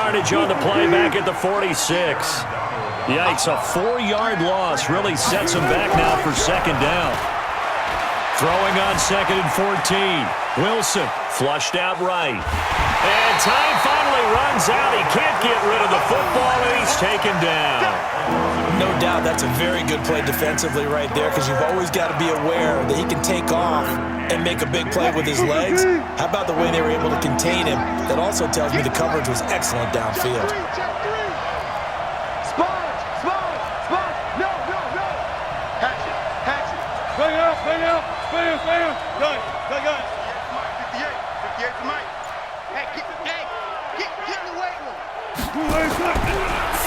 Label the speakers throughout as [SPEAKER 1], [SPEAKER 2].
[SPEAKER 1] yardage on the play back at the 46. Yikes, a 4-yard loss really sets him back now for second down. Throwing on 2nd and 14. Wilson flushed out right. And time finally runs out. He can't get rid of the football, and he's taken down.
[SPEAKER 2] No doubt that's a very good play defensively right there, because you've always got to be aware that he can take off and make a big play with his legs. How about the way they were able to contain him? That also tells me the coverage was excellent downfield.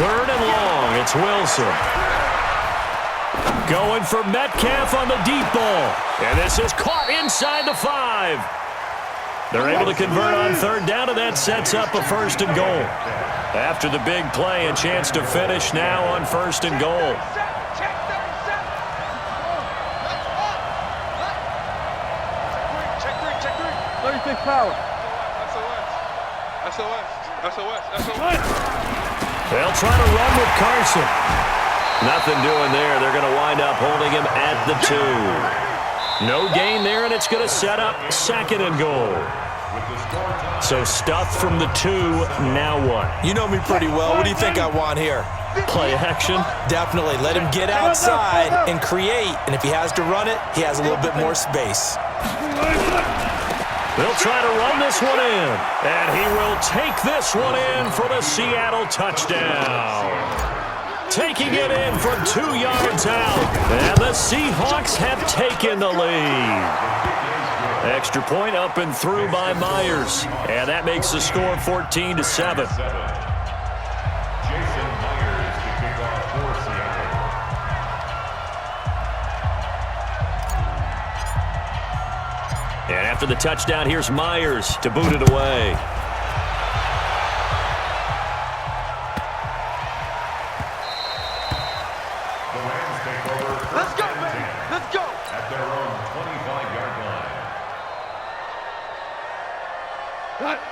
[SPEAKER 1] Third and long, it's Wilson. Going for Metcalf on the deep ball. And this is caught inside the 5. They're able to convert on third down, and that sets up a 1st and goal. After the big play, a chance to finish now on 1st and goal.
[SPEAKER 3] Power.
[SPEAKER 1] They'll try to run with Carson. Nothing doing there. They're going to wind up holding him at the 2. No gain there, and it's going to set up 2nd and goal. So stuffed from the 2, now what?
[SPEAKER 2] You know me pretty well. What do you think I want here?
[SPEAKER 1] Play action?
[SPEAKER 2] Definitely. Let him get outside and create. And if he has to run it, he has a little bit more space.
[SPEAKER 1] They'll try to run this one in, and he will take this one in for the Seattle touchdown. Taking it in from 2 yards out, and the Seahawks have taken the lead. Extra point up and through by Myers, and that makes the score 14-7. And after the touchdown, here's Myers to boot it away.
[SPEAKER 3] Let's go, baby. Let's go.
[SPEAKER 4] At their own 25-yard line.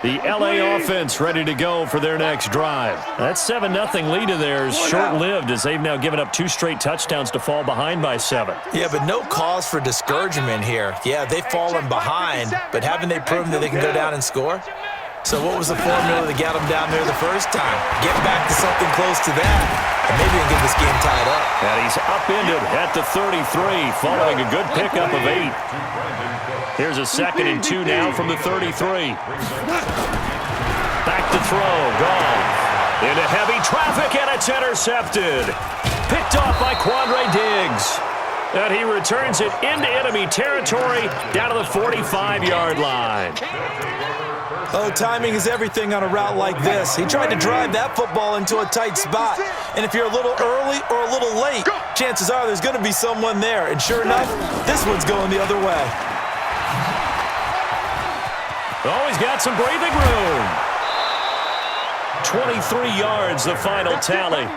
[SPEAKER 1] The LA offense ready to go for their next drive. That 7-0 lead of theirs short-lived, as they've now given up 2 straight touchdowns to fall behind by 7.
[SPEAKER 2] Yeah, but no cause for discouragement here. Yeah, they've fallen behind, but haven't they proven that they can go down and score? So what was the formula that got them down there the first time? Get back to something close to that, and maybe they can get this game tied up.
[SPEAKER 1] And he's upended at the 33, following a good pickup of 8. Here's a 2nd and 2 now from the 33. Back to throw, Goff. Into heavy traffic, and it's intercepted. Picked off by Quandre Diggs. And he returns it into enemy territory down to the 45-yard line.
[SPEAKER 2] Oh, timing is everything on a route like this. He tried to drive that football into a tight spot. And if you're a little early or a little late, chances are there's going to be someone there. And sure enough, this one's going the other way.
[SPEAKER 1] Oh, he's got some breathing room. 23 yards, the final tally.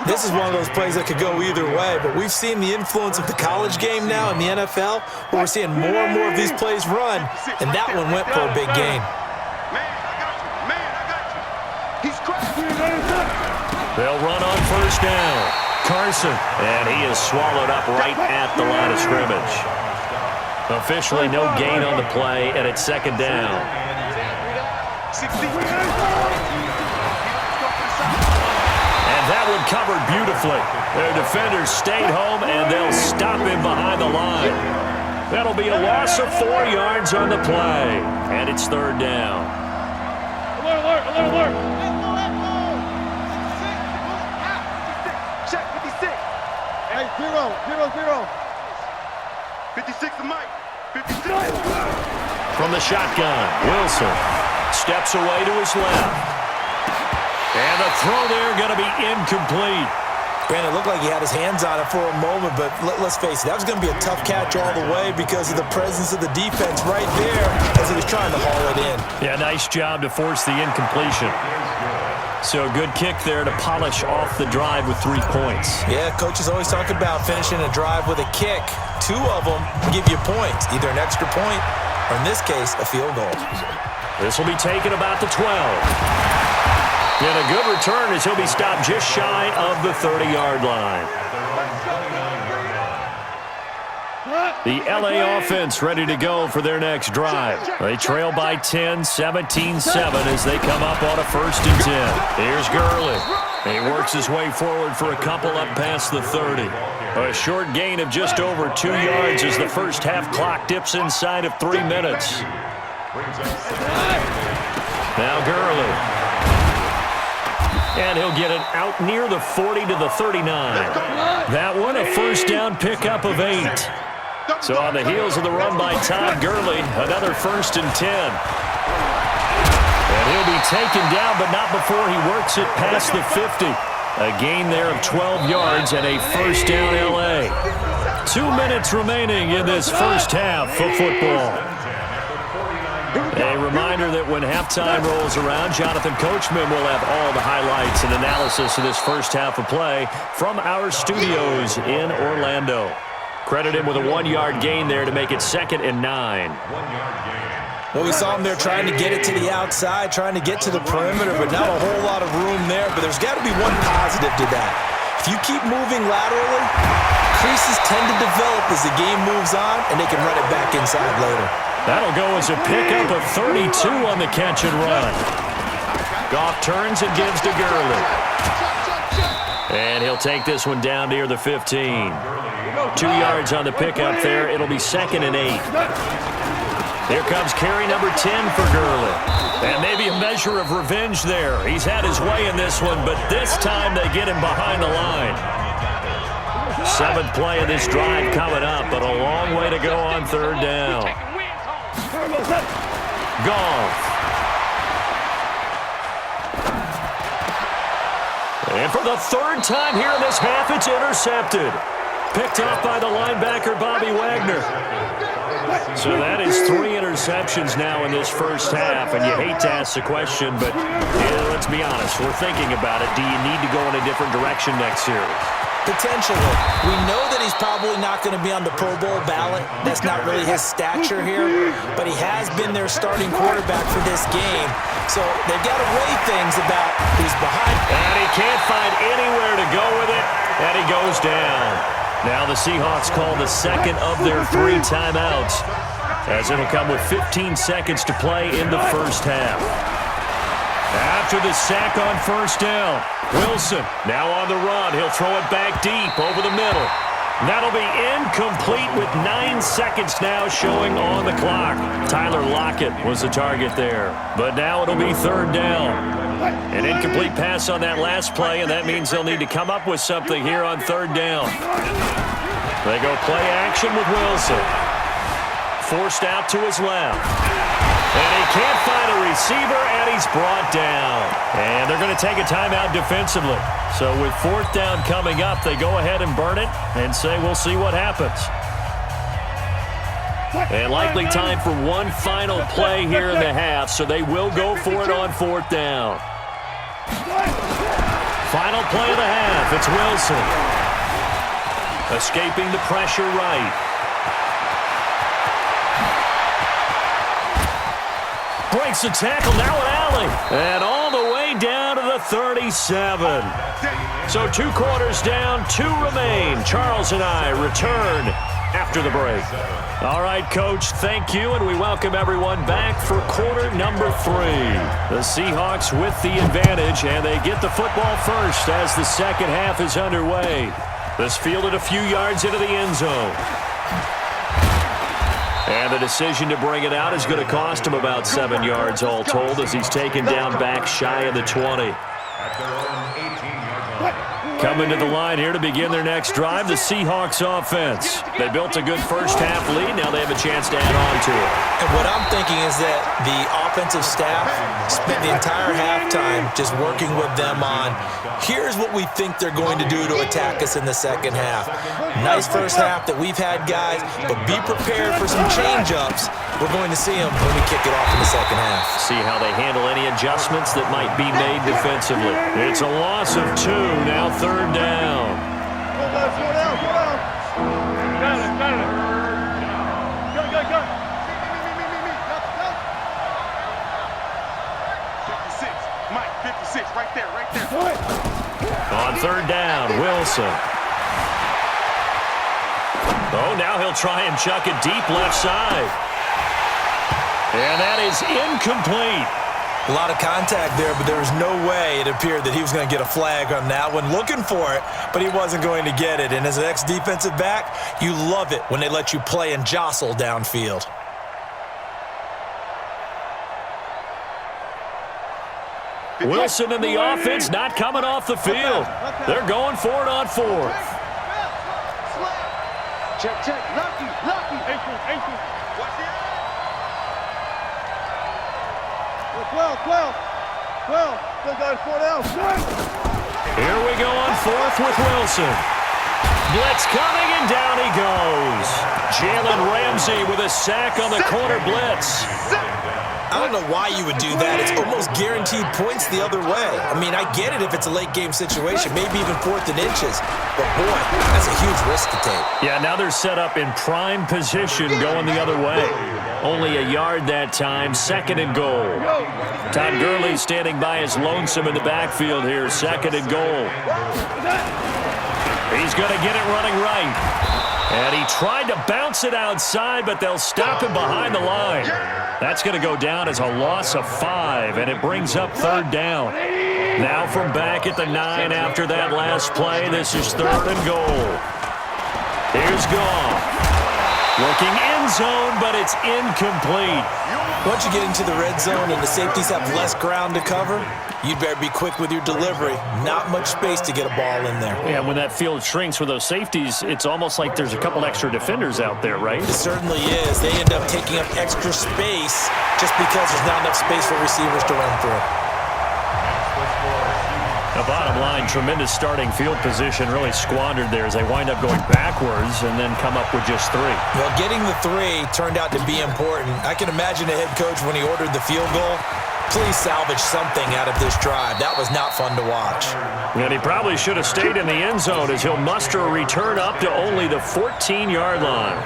[SPEAKER 2] This is one of those plays that could go either way, but we've seen the influence of the college game now in the NFL, where we're seeing more and more of these plays run, and that one went for a big gain.
[SPEAKER 1] They'll run on 1st down. Carson, and he is swallowed up right at the line of scrimmage. Officially no gain on the play, and it's 2nd down. And that one covered beautifully. Their defenders stayed home, and they'll stop him behind the line. That'll be a loss of 4 yards on the play, and it's 3rd down.
[SPEAKER 3] Alert, alert, alert, alert. Check 56. Hey, 0, 0, 0. 56 to Mike. 56.
[SPEAKER 1] From the shotgun, Wilson steps away to his left. And the throw there going to be incomplete.
[SPEAKER 2] Brandon, it looked like he had his hands on it for a moment, but let's face it, that was going to be a tough catch all the way because of the presence of the defense right there as he was trying to haul it in.
[SPEAKER 1] Yeah, nice job to force the incompletion. So a good kick there to polish off the drive with 3 points.
[SPEAKER 2] Yeah, coaches always talk about finishing a drive with a kick. 2 of them give you points, either an extra point or, in this case, a field goal.
[SPEAKER 1] This will be taken about the 12. And a good return as he'll be stopped just shy of the 30-yard line. The LA offense ready to go for their next drive. They trail by 10, 17-7 as they come up on a 1st and 10. Here's Gurley. He works his way forward for a couple up past the 30. A short gain of just over 2 yards as the first half clock dips inside of 3 minutes. Now Gurley. And he'll get it out near the 40 to the 39. That one, a first down pickup of 8. So on the heels of the run by Todd Gurley, another 1st and 10. And he'll be taken down, but not before he works it past the 50. A gain there of 12 yards and a first down LA. 2 minutes remaining in this first half of football. A reminder that when halftime rolls around, Jonathan Coachman will have all the highlights and analysis of this first half of play from our studios in Orlando. Credit him with a 1-yard gain there to make it 2nd and 9.
[SPEAKER 2] Well, we saw him there trying to get it to the outside, trying to get to the perimeter, but not a whole lot of room there. But there's got to be one positive to that. If you keep moving laterally, creases tend to develop as the game moves on, and they can run it back inside later.
[SPEAKER 1] That'll go as a pickup of 32 on the catch and run. Goff turns and gives to Gurley. And he'll take this one down near the 15. 2 yards on the pickup there. It'll be 2nd and 8. Here comes carry number 10 for Gurley. And maybe a measure of revenge there. He's had his way in this one, but this time they get him behind the line. 7th play of this drive coming up, but a long way to go on 3rd down. Goff. And for the 3rd time here in this half, it's intercepted. Picked off by the linebacker, Bobby Wagner. So that is 3 interceptions now in this first half, and you hate to ask the question, but let's be honest, we're thinking about it. Do you need to go in a different direction next year?
[SPEAKER 2] Potentially. We know that he's probably not going to be on the Pro Bowl ballot. That's not really his stature here, but he has been their starting quarterback for this game. So they've got to weigh things about who's behind.
[SPEAKER 1] And he can't find anywhere to go with it, and he goes down. Now the Seahawks call the 2nd of their 3 timeouts, as it'll come with 15 seconds to play in the first half. After the sack on 1st down, Wilson now on the run. He'll throw it back deep over the middle. That'll be incomplete with 9 seconds now showing on the clock. Tyler Lockett was the target there, but now it'll be 3rd down. An incomplete pass on that last play, and that means they'll need to come up with something here on 3rd down. They go play action with Wilson. Forced out to his left. And he can't find a receiver, and he's brought down. And they're going to take a timeout defensively. So with 4th down coming up, they go ahead and burn it and say we'll see what happens. And likely time for one final play here in the half, so they will go for it on 4th down. Final play of the half, it's Wilson. Escaping the pressure right. Breaks the tackle, now an alley. And all the way down to the 37. So 2 quarters down, 2 remain. Charles and I return after the break. All right, Coach, thank you, and we welcome everyone back for quarter number 3. The Seahawks with the advantage, and they get the football first as the second half is underway. This fielded a few yards into the end zone. And the decision to bring it out is going to cost him about 7 yards all told as he's taken down back shy of the 20. Coming to the line here to begin their next drive, the Seahawks offense. They built a good first half lead. Now they have a chance to add on to it.
[SPEAKER 2] And what I'm thinking is that the offensive staff spent the entire halftime just working with them on, here's what we think they're going to do to attack us in the second half. Nice first half that we've had, guys, but be prepared for some change-ups. We're going to see them when we kick it off in the second half.
[SPEAKER 1] See how they handle any adjustments that might be made defensively. It's a loss of 2, now 3rd down.
[SPEAKER 3] Mike, 56. 56, right there, right there.
[SPEAKER 1] On third down, Wilson. Oh, now he'll try and chuck it deep left side. And that is incomplete.
[SPEAKER 2] A lot of contact there, but there was no way it appeared that he was going to get a flag on that one. Looking for it, but he wasn't going to get it. And as an ex-defensive back, you love it when they let you play and jostle downfield.
[SPEAKER 1] Wilson and the offense not coming off the field. They're going for it on fourth.
[SPEAKER 3] Check, check. Lucky, lucky. Ankle. Watch it. 12. Still got 4 down.
[SPEAKER 1] Here we go on fourth with Wilson. Blitz coming, and down he goes. Jalen Ramsey with a sack on the corner blitz.
[SPEAKER 2] I don't know why you would do that. It's almost guaranteed points the other way. I mean, I get it if it's a late game situation, maybe even 4th and inches. But, boy, that's a huge risk to take.
[SPEAKER 1] Yeah, now they're set up in prime position going the other way. Only a yard that time, 2nd and goal. Todd Gurley standing by his lonesome in the backfield here, 2nd and goal. He's going to get it running right. And he tried to bounce it outside, but they'll stop him behind the line. That's going to go down as a loss of 5, and it brings up 3rd down. Now from back at the 9 after that last play, this is 3rd and goal. Here's Goff. Looking end zone, but it's incomplete.
[SPEAKER 2] Once you get into the red zone and the safeties have less ground to cover, you better be quick with your delivery. Not much space to get a ball in there.
[SPEAKER 1] Yeah, when that field shrinks with those safeties, it's almost like there's a couple extra defenders out there, right?
[SPEAKER 2] It certainly is. They end up taking up extra space just because there's not enough space for receivers to run through.
[SPEAKER 1] The bottom line, tremendous starting field position, really squandered there as they wind up going backwards and then come up with just 3.
[SPEAKER 2] Well, getting the 3 turned out to be important. I can imagine the head coach when he ordered the field goal. Please salvage something out of this drive. That was not fun to watch.
[SPEAKER 1] And he probably should have stayed in the end zone as he'll muster a return up to only the 14-yard line.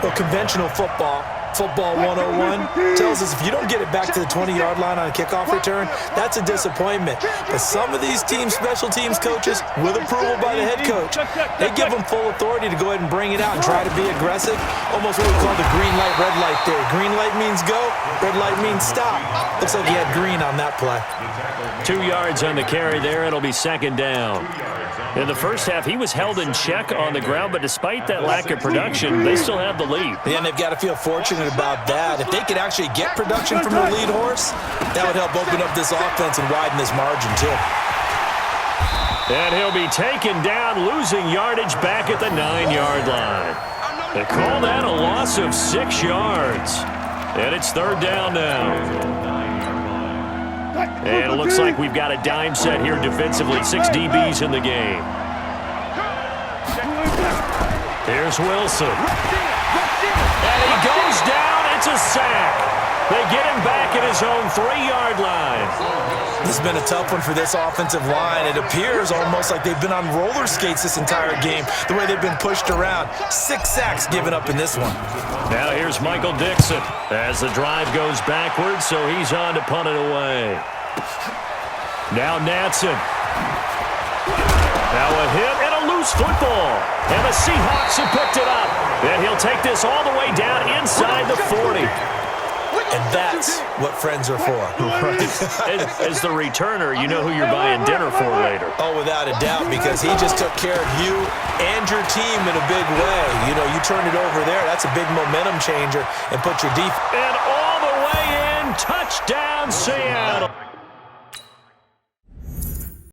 [SPEAKER 2] Well, conventional football 101, tells us if you don't get it back to the 20-yard line on a kickoff return, that's a disappointment. But some of these teams, special teams coaches, with approval by the head coach, they give them full authority to go ahead and bring it out and try to be aggressive. Almost what we call the green light, red light theory. Green light means go, red light means stop. Looks like he had green on that play.
[SPEAKER 1] 2 yards on the carry there. It'll be 2nd down. In the first half, he was held in check on the ground, but despite that lack of production, they still have the lead.
[SPEAKER 2] Yeah, and they've got to feel fortunate about that. If they could actually get production from their lead horse, that would help open up this offense and widen this margin, too.
[SPEAKER 1] And he'll be taken down, losing yardage back at the 9-yard line. They call that a loss of 6 yards. And it's 3rd down now. And it looks like we've got a dime set here defensively. 6 DBs in the game. Here's Wilson. And he goes down. It's a sack. They get him back at his own 3-yard line.
[SPEAKER 2] This has been a tough one for this offensive line. It appears almost like they've been on roller skates this entire game, the way they've been pushed around. 6 sacks given up in this one.
[SPEAKER 1] Now here's Michael Dixon as the drive goes backwards, so he's on to punt it away. Now Natson. Now a hit and a loose football. And the Seahawks have picked it up. And he'll take this all the way down inside the 40.
[SPEAKER 2] And that's what friends are for.
[SPEAKER 1] Right. As the returner, you know who you're buying dinner for later.
[SPEAKER 2] Oh, without a doubt, because he just took care of you and your team in a big way. You know, you turned it over there. That's a big momentum changer and put your defense.
[SPEAKER 1] And all the way in, touchdown Seattle.